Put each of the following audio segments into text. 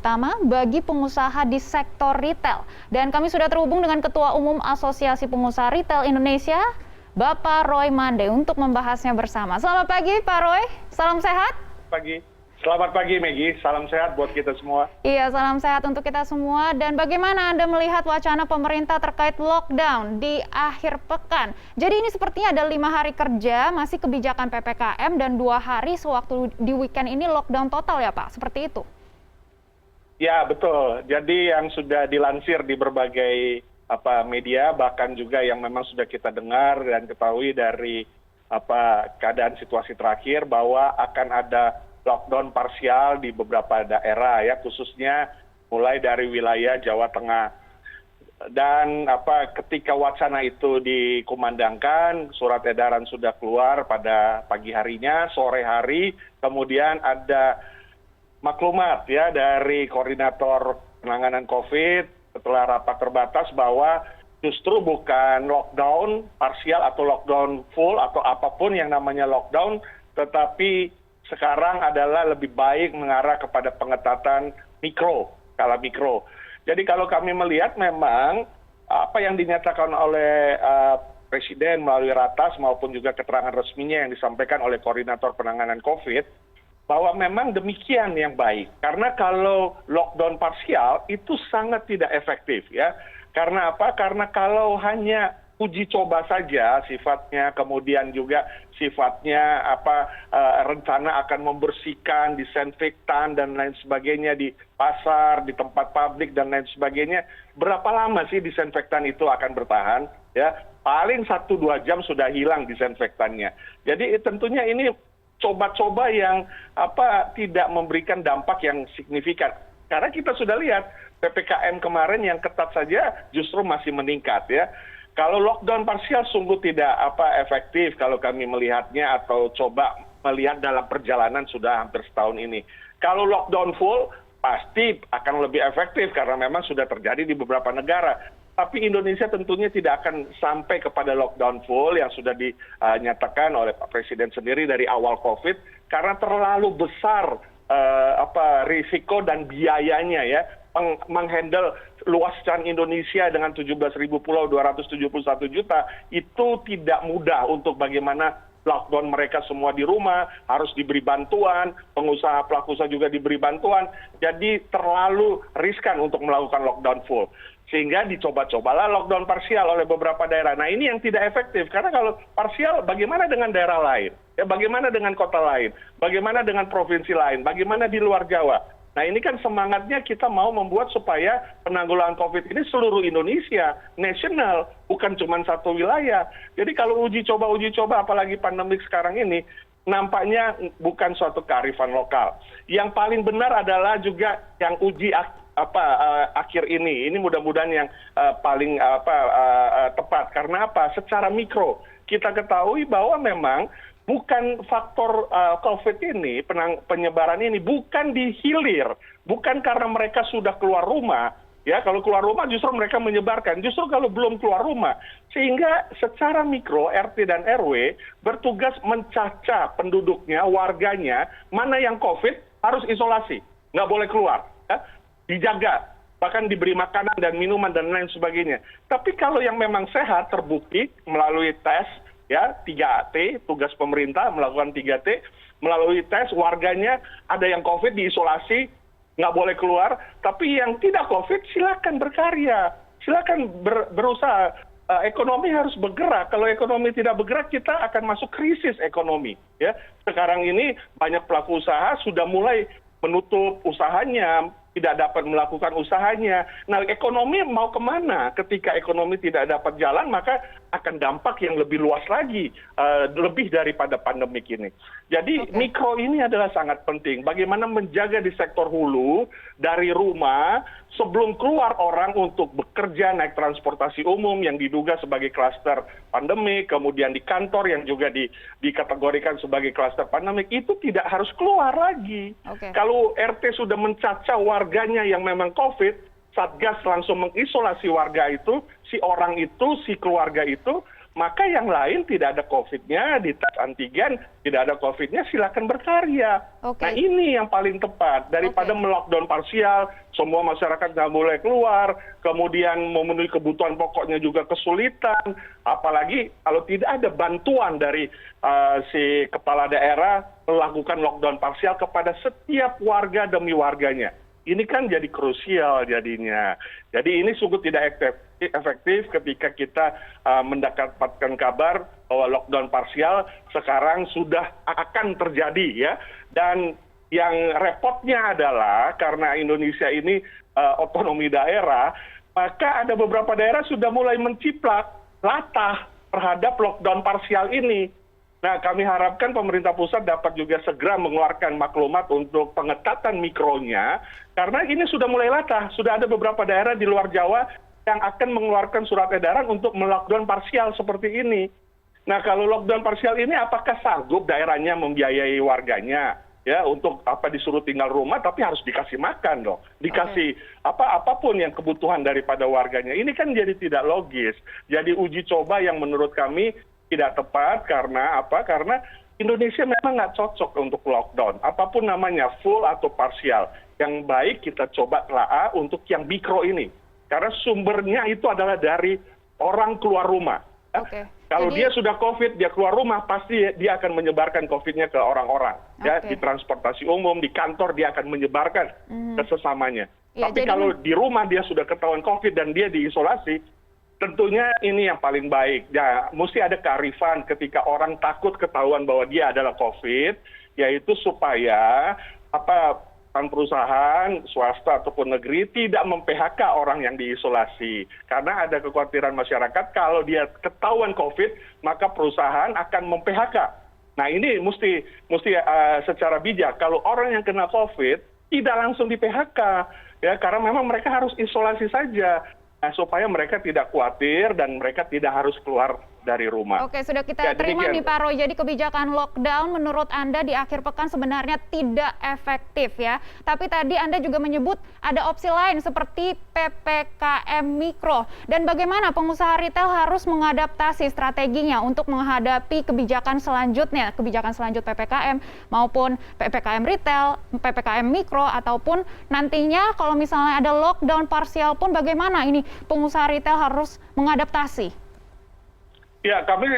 Pertama, bagi pengusaha di sektor retail. Dan kami sudah terhubung dengan Ketua Umum Asosiasi Pengusaha Retail Indonesia, Bapak Roy Mande, untuk membahasnya bersama. Selamat pagi, Pak Roy. Salam sehat. Selamat pagi, Maggie. Salam sehat buat kita semua. Iya, salam sehat untuk kita semua. Dan bagaimana Anda melihat wacana pemerintah terkait lockdown di akhir pekan? Jadi ini sepertinya ada 5 hari kerja, masih kebijakan PPKM, dan 2 hari sewaktu di weekend ini lockdown total ya, Pak? Seperti itu? Ya, betul. Jadi yang sudah dilansir di berbagai media, bahkan juga yang memang sudah kita dengar dan ketahui dari keadaan situasi terakhir, bahwa akan ada lockdown parsial di beberapa daerah, ya, khususnya mulai dari wilayah Jawa Tengah. Dan ketika wacana itu dikumandangkan, surat edaran sudah keluar pada pagi harinya, sore hari, kemudian ada maklumat ya dari koordinator penanganan COVID setelah rapat terbatas bahwa justru bukan lockdown parsial atau lockdown full atau apapun yang namanya lockdown, tetapi sekarang adalah lebih baik mengarah kepada pengetatan skala mikro. Jadi kalau kami melihat memang apa yang dinyatakan oleh Presiden melalui ratas maupun juga keterangan resminya yang disampaikan oleh koordinator penanganan COVID, bahwa memang demikian yang baik. Karena kalau lockdown parsial itu sangat tidak efektif, ya. Karena apa? Karena kalau hanya uji coba saja sifatnya, kemudian juga sifatnya rencana akan membersihkan, disinfektan dan lain sebagainya di pasar, di tempat publik dan lain sebagainya, berapa lama sih disinfektan itu akan bertahan? Ya, paling 1-2 jam sudah hilang disinfektannya. Jadi tentunya ini coba-coba yang tidak memberikan dampak yang signifikan. Karena kita sudah lihat PPKM kemarin yang ketat saja justru masih meningkat, ya. Kalau lockdown parsial sungguh tidak efektif kalau kami melihatnya atau coba melihat dalam perjalanan sudah hampir setahun ini. Kalau lockdown full pasti akan lebih efektif karena memang sudah terjadi di beberapa negara. Tapi Indonesia tentunya tidak akan sampai kepada lockdown full yang sudah dinyatakan oleh Pak Presiden sendiri dari awal COVID, karena terlalu besar risiko dan biayanya, ya, menghandle luasan Indonesia dengan 17.000 pulau, 271 juta, itu tidak mudah untuk bagaimana lockdown mereka semua di rumah, harus diberi bantuan, pengusaha pelaku usaha juga diberi bantuan, jadi terlalu riskan untuk melakukan lockdown full. Sehingga dicoba-cobalah lockdown parsial oleh beberapa daerah. Nah, ini yang tidak efektif, karena kalau parsial bagaimana dengan daerah lain? Ya, bagaimana dengan kota lain? Bagaimana dengan provinsi lain? Bagaimana di luar Jawa? Nah, ini kan semangatnya kita mau membuat supaya penanggulangan COVID ini seluruh Indonesia, nasional, bukan cuma satu wilayah. Jadi kalau uji coba, apalagi pandemik sekarang ini, nampaknya bukan suatu kearifan lokal. Yang paling benar adalah juga yang uji akhir ini mudah-mudahan yang paling tepat. Karena apa? Secara mikro kita ketahui bahwa memang bukan faktor COVID ini, penyebaran ini bukan di hilir, bukan karena mereka sudah keluar rumah, ya. Kalau keluar rumah justru mereka menyebarkan, justru kalau belum keluar rumah. Sehingga secara mikro RT dan RW bertugas mencacah penduduknya, warganya, mana yang COVID harus isolasi, nggak boleh keluar, ya. Dijaga, bahkan diberi makanan dan minuman dan lain sebagainya. Tapi kalau yang memang sehat terbukti melalui tes, ya, 3T, tugas pemerintah melakukan 3T, melalui tes warganya ada yang COVID diisolasi, nggak boleh keluar, tapi yang tidak COVID silakan berkarya, silakan berusaha. Ekonomi harus bergerak. Kalau ekonomi tidak bergerak, kita akan masuk krisis ekonomi, ya. Sekarang ini banyak pelaku usaha sudah mulai menutup usahanya, tidak dapat melakukan usahanya. Nah, ekonomi mau kemana? Ketika ekonomi tidak dapat jalan, maka akan dampak yang lebih luas lagi, lebih daripada pandemik ini. Jadi mikro ini adalah sangat penting. Bagaimana menjaga di sektor hulu, dari rumah, sebelum keluar orang untuk bekerja, naik transportasi umum yang diduga sebagai klaster pandemik, kemudian di kantor yang juga dikategorikan sebagai klaster pandemik, itu tidak harus keluar lagi. Kalau RT sudah mencacah warganya yang memang COVID, Satgas langsung mengisolasi warga itu, si orang itu, si keluarga itu, maka yang lain tidak ada COVID-nya, di tes antigen tidak ada COVID-nya, silakan berkarya. Oke. Nah ini yang paling tepat, daripada melockdown parsial, semua masyarakat nggak boleh keluar, kemudian memenuhi kebutuhan pokoknya juga kesulitan, apalagi kalau tidak ada bantuan dari si kepala daerah melakukan lockdown parsial kepada setiap warga demi warganya. Ini kan jadi krusial jadinya. Jadi ini sungguh tidak efektif ketika kita mendapatkan kabar bahwa lockdown parsial sekarang sudah akan terjadi ya. Dan yang repotnya adalah karena Indonesia ini otonomi daerah, maka ada beberapa daerah sudah mulai menciplak latah terhadap lockdown parsial ini. Nah, kami harapkan pemerintah pusat dapat juga segera mengeluarkan maklumat untuk pengetatan mikronya, karena ini sudah mulai latah. Sudah ada beberapa daerah di luar Jawa yang akan mengeluarkan surat edaran untuk melockdown parsial seperti ini. Nah, kalau lockdown parsial ini apakah sanggup daerahnya membiayai warganya? Ya, untuk disuruh tinggal rumah, tapi harus dikasih makan dong, dikasih apapun yang kebutuhan daripada warganya. Ini kan jadi tidak logis. Jadi uji coba yang menurut kami tidak tepat karena Karena Indonesia memang nggak cocok untuk lockdown, apapun namanya, full atau parsial. Yang baik kita coba telaah untuk yang mikro ini, karena sumbernya itu adalah dari orang keluar rumah. Oke. Kalau Jadi, dia sudah COVID, dia keluar rumah, pasti dia akan menyebarkan COVID-nya ke orang-orang. Ya, di transportasi umum, di kantor, dia akan menyebarkan ke sesamanya. Ya, tapi jadi kalau di rumah dia sudah ketahuan COVID dan dia diisolasi, tentunya ini yang paling baik. Ya, mesti ada kearifan ketika orang takut ketahuan bahwa dia adalah COVID, yaitu supaya perusahaan swasta ataupun negeri tidak mem-PHK orang yang diisolasi. Karena ada kekhawatiran masyarakat kalau dia ketahuan COVID, maka perusahaan akan mem-PHK. Nah ini mesti secara bijak. Kalau orang yang kena COVID tidak langsung di-PHK, ya karena memang mereka harus isolasi saja. Nah, supaya mereka tidak khawatir dan mereka tidak harus keluar dari rumah. Oke, sudah kita terima nih Pak Roy. Jadi kebijakan lockdown menurut Anda di akhir pekan sebenarnya tidak efektif ya. Tapi tadi Anda juga menyebut ada opsi lain seperti PPKM Mikro. Dan bagaimana pengusaha retail harus mengadaptasi strateginya untuk menghadapi kebijakan selanjutnya, kebijakan selanjut PPKM maupun PPKM Retail, PPKM Mikro, ataupun nantinya kalau misalnya ada lockdown parsial pun bagaimana ini pengusaha retail harus mengadaptasi? Ya, kami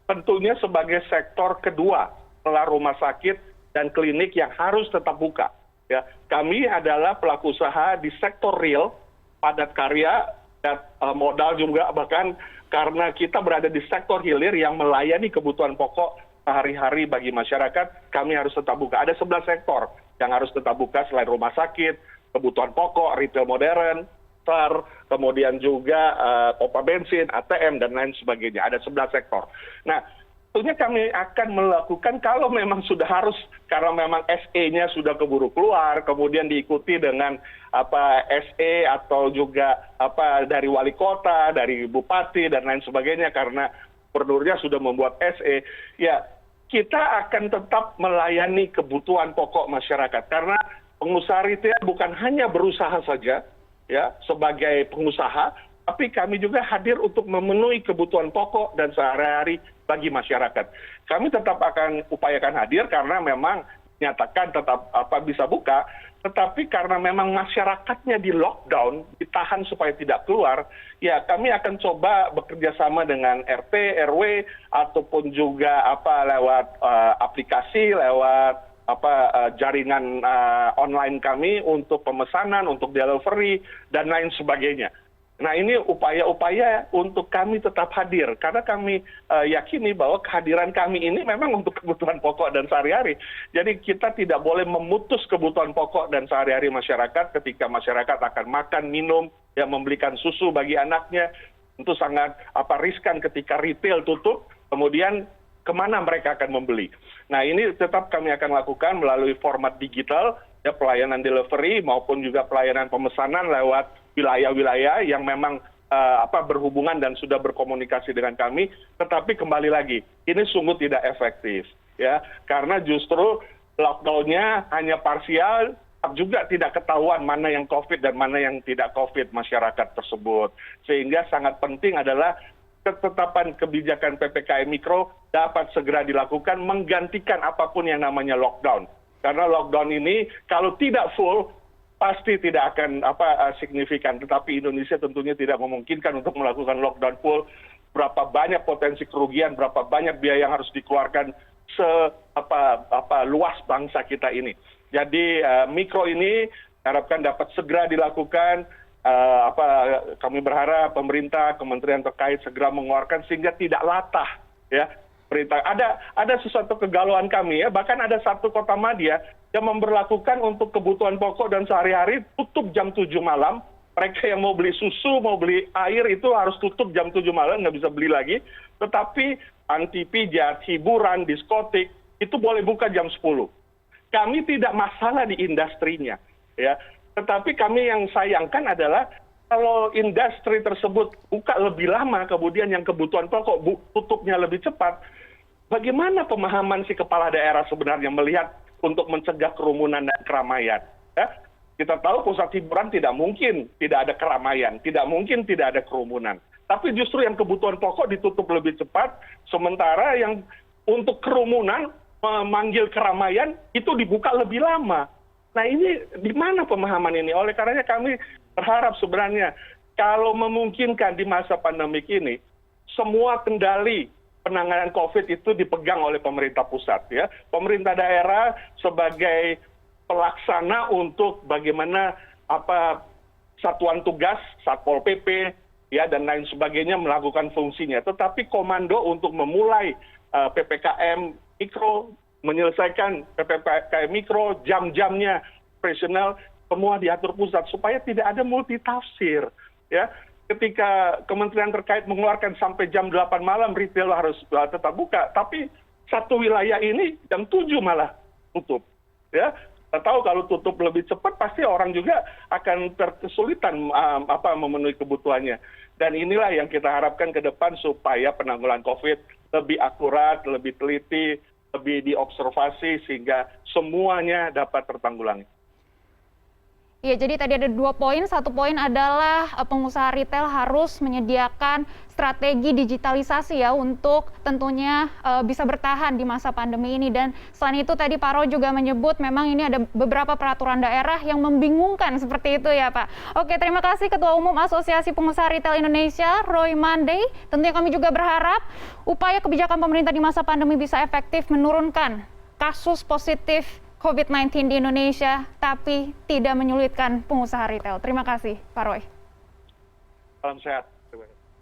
tentunya sebagai sektor kedua setelah rumah sakit dan klinik yang harus tetap buka. Ya, kami adalah pelaku usaha di sektor real, padat karya, dan modal juga, bahkan karena kita berada di sektor hilir yang melayani kebutuhan pokok sehari-hari bagi masyarakat, kami harus tetap buka. Ada 11 sektor yang harus tetap buka selain rumah sakit, kebutuhan pokok, retail modern, kemudian juga pompa bensin, ATM, dan lain sebagainya. Ada 11 sektor. Nah, tentunya kami akan melakukan kalau memang sudah harus, karena memang SE-nya sudah keburu keluar, kemudian diikuti dengan SE atau juga dari wali kota, dari bupati, dan lain sebagainya, karena gubernurnya sudah membuat SE, ya kita akan tetap melayani kebutuhan pokok masyarakat. Karena pengusaha retail bukan hanya berusaha saja, ya sebagai pengusaha, tapi kami juga hadir untuk memenuhi kebutuhan pokok dan sehari-hari bagi masyarakat. Kami tetap akan upayakan hadir karena memang nyatakan tetap bisa buka, tetapi karena memang masyarakatnya di lockdown, ditahan supaya tidak keluar, ya kami akan coba bekerja sama dengan RT, RW, ataupun juga lewat aplikasi, lewat jaringan online kami untuk pemesanan, untuk delivery, dan lain sebagainya. Nah ini upaya-upaya untuk kami tetap hadir, karena kami yakini bahwa kehadiran kami ini memang untuk kebutuhan pokok dan sehari-hari. Jadi kita tidak boleh memutus kebutuhan pokok dan sehari-hari masyarakat ketika masyarakat akan makan, minum, ya membelikan susu bagi anaknya. Tentu sangat riskan ketika retail tutup, kemudian kemana mereka akan membeli. Nah ini tetap kami akan lakukan melalui format digital, ya pelayanan delivery maupun juga pelayanan pemesanan lewat wilayah-wilayah yang memang berhubungan dan sudah berkomunikasi dengan kami. Tetapi kembali lagi, ini sungguh tidak efektif, ya karena justru lockdown-nya hanya parsial, juga tidak ketahuan mana yang COVID dan mana yang tidak COVID masyarakat tersebut. Sehingga sangat penting adalah ketetapan kebijakan PPKM Mikro dapat segera dilakukan menggantikan apapun yang namanya lockdown. Karena lockdown ini kalau tidak full pasti tidak akan signifikan. Tetapi Indonesia tentunya tidak memungkinkan untuk melakukan lockdown full. Berapa banyak potensi kerugian, berapa banyak biaya yang harus dikeluarkan luas bangsa kita ini. Jadi mikro ini harapkan dapat segera dilakukan. Kami berharap pemerintah, kementerian terkait segera mengeluarkan sehingga tidak latah ya. Perintah ada sesuatu kegalauan kami ya, bahkan ada satu kota madya yang memberlakukan untuk kebutuhan pokok dan sehari-hari tutup jam 7 malam. Mereka yang mau beli susu, mau beli air itu harus tutup jam 7 malam, nggak bisa beli lagi. Tetapi anti pijat, hiburan, diskotik itu boleh buka jam 10. Kami tidak masalah di industrinya ya. Tetapi kami yang sayangkan adalah kalau industri tersebut buka lebih lama, kemudian yang kebutuhan pokok tutupnya lebih cepat, bagaimana pemahaman si kepala daerah sebenarnya melihat untuk mencegah kerumunan dan keramaian? Ya? Kita tahu pusat hiburan tidak mungkin tidak ada keramaian, tidak mungkin tidak ada kerumunan. Tapi justru yang kebutuhan pokok ditutup lebih cepat, sementara yang untuk kerumunan, memanggil keramaian, itu dibuka lebih lama. Nah ini di mana pemahaman ini? Oleh karenanya kami berharap sebenarnya kalau memungkinkan di masa pandemik ini, semua kendali penanganan COVID itu dipegang oleh pemerintah pusat ya. Pemerintah daerah sebagai pelaksana untuk bagaimana satuan tugas, Satpol PP ya dan lain sebagainya melakukan fungsinya. Tetapi komando untuk memulai PPKM Mikro, menyelesaikan PPKM Mikro, jam-jamnya operasional semua diatur pusat supaya tidak ada multitafsir ya. Ketika kementerian terkait mengeluarkan sampai jam 8 malam retail harus tetap buka, tapi satu wilayah ini jam 7 malah tutup ya. Kita tahu kalau tutup lebih cepat pasti orang juga akan kesulitan memenuhi kebutuhannya. Dan inilah yang kita harapkan ke depan supaya penanggulangan COVID lebih akurat, lebih teliti, lebih diobservasi sehingga semuanya dapat tertanggulangi. Iya, jadi tadi ada 2 poin. Satu poin adalah pengusaha retail harus menyediakan strategi digitalisasi ya untuk tentunya bisa bertahan di masa pandemi ini. Dan selain itu tadi Pak Roy juga menyebut memang ini ada beberapa peraturan daerah yang membingungkan seperti itu ya Pak. Oke, terima kasih Ketua Umum Asosiasi Pengusaha Retail Indonesia, Roy Mandey. Tentunya kami juga berharap upaya kebijakan pemerintah di masa pandemi bisa efektif menurunkan kasus positif COVID-19 di Indonesia, tapi tidak menyulitkan pengusaha retail. Terima kasih, Pak Roy. Salam sehat.